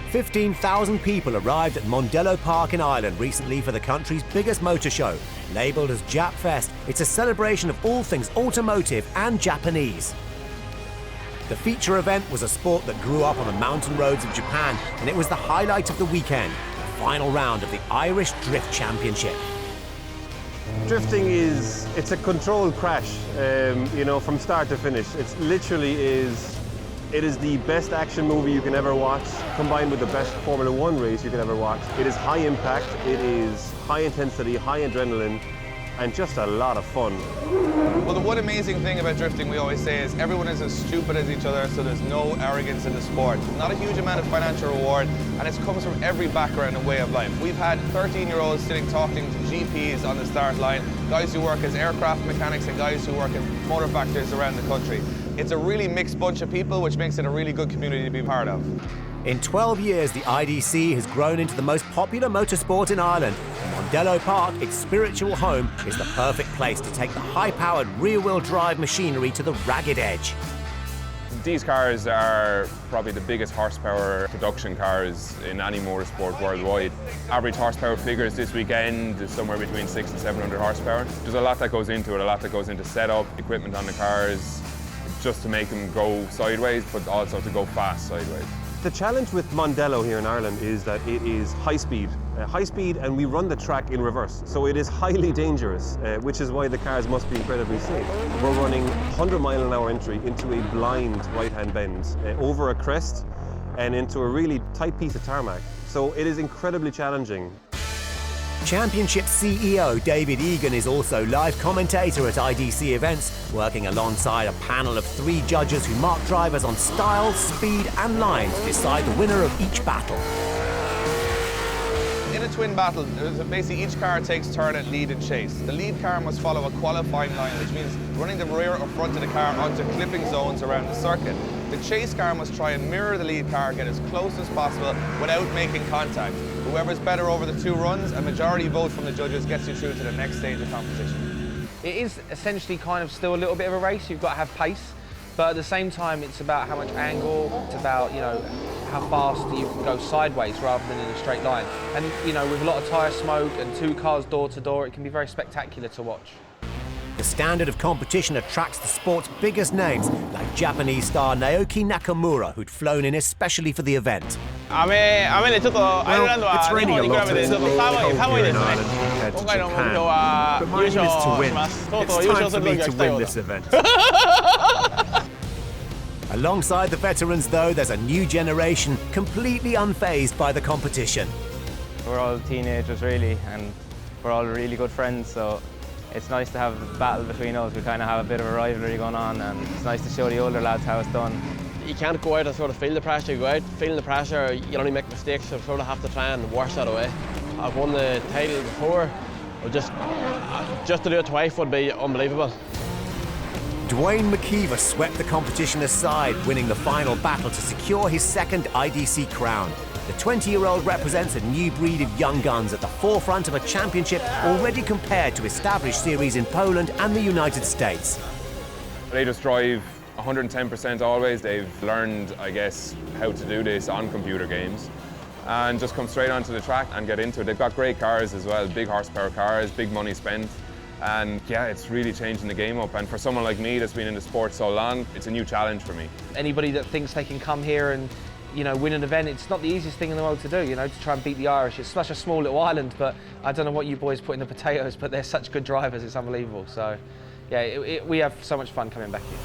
15,000 people arrived at Mondello Park in Ireland recently for the country's biggest motor show. Labelled as JapFest, it's a celebration of all things automotive and Japanese. The feature event was a sport that grew up on the mountain roads of Japan, and it was the highlight of the weekend, the final round of the Irish Drift Championship. Drifting it's a controlled crash, from start to finish. It is the best action movie you can ever watch, combined with the best Formula One race you can ever watch. It is high impact, it is high intensity, high adrenaline, and just a lot of fun. Well, the one amazing thing about drifting, we always say, is everyone is as stupid as each other, so there's no arrogance in the sport. Not a huge amount of financial reward, and it comes from every background and way of life. We've had 13-year-olds sitting talking to GPs on the start line, guys who work as aircraft mechanics and guys who work in motor factories around the country. It's a really mixed bunch of people, which makes it a really good community to be part of. In 12 years, the IDC has grown into the most popular motorsport in Ireland. And Mondello Park, its spiritual home, is the perfect place to take the high-powered rear-wheel drive machinery to the ragged edge. These cars are probably the biggest horsepower production cars in any motorsport worldwide. Average horsepower figures this weekend is somewhere between 600 and 700 horsepower. There's a lot that goes into it, a lot that goes into setup, equipment on the cars, just to make them go sideways, but also to go fast sideways. The challenge with Mondello here in Ireland is that it is high speed, and we run the track in reverse. So it is highly dangerous, which is why the cars must be incredibly safe. We're running 100-mile-an-hour entry into a blind right-hand bend, over a crest, and into a really tight piece of tarmac. So it is incredibly challenging. Championship CEO David Egan is also live commentator at IDC events, working alongside a panel of 3 judges who mark drivers on style, speed and line to decide the winner of each battle. In a twin battle, basically each car takes turn at lead and chase. The lead car must follow a qualifying line, which means running the rear or front of the car onto clipping zones around the circuit. The chase car must try and mirror the lead car, get as close as possible without making contact. Whoever's better over the 2 runs, a majority vote from the judges gets you through to the next stage of competition. It is essentially kind of still a little bit of a race. You've got to have pace, but at the same time it's about how much angle, it's about, how fast you can go sideways rather than in a straight line. And, with a lot of tyre smoke and 2 cars door to door, it can be very spectacular to watch. The standard of competition attracts the sport's biggest names, like Japanese star Naoki Nakamura, who'd flown in especially for the event. Well, it's raining a lot here in Ireland compared to Japan, but my aim is to win. It's time for me to win this event. Alongside the veterans, though, there's a new generation completely unfazed by the competition. We're all teenagers, really, and we're all really good friends, so it's nice to have a battle between us. We kind of have a bit of a rivalry going on, and it's nice to show the older lads how it's done. You can't go out and sort of feel the pressure. You go out feeling the pressure, you only make mistakes, so you sort of have to try and wash that away. I've won the title before, but just to do it twice would be unbelievable. DUANE MCKEEVER swept the competition aside, winning the final battle to secure his 2nd IDC crown. The 20-year-old represents a new breed of young guns at the forefront of a championship already compared to established series in Poland and the United States. They just drive 110% always. They've learned, I guess, how to do this on computer games and just come straight onto the track and get into it. They've got great cars as well, big horsepower cars, big money spent. And yeah, it's really changing the game up. And for someone like me that's been in the sport so long, it's a new challenge for me. Anybody that thinks they can come here and win an event, it's not the easiest thing in the world to do, to try and beat the Irish. It's such a small little island, but I don't know what you boys put in the potatoes, but they're such good drivers, it's unbelievable. So yeah, we have so much fun coming back here.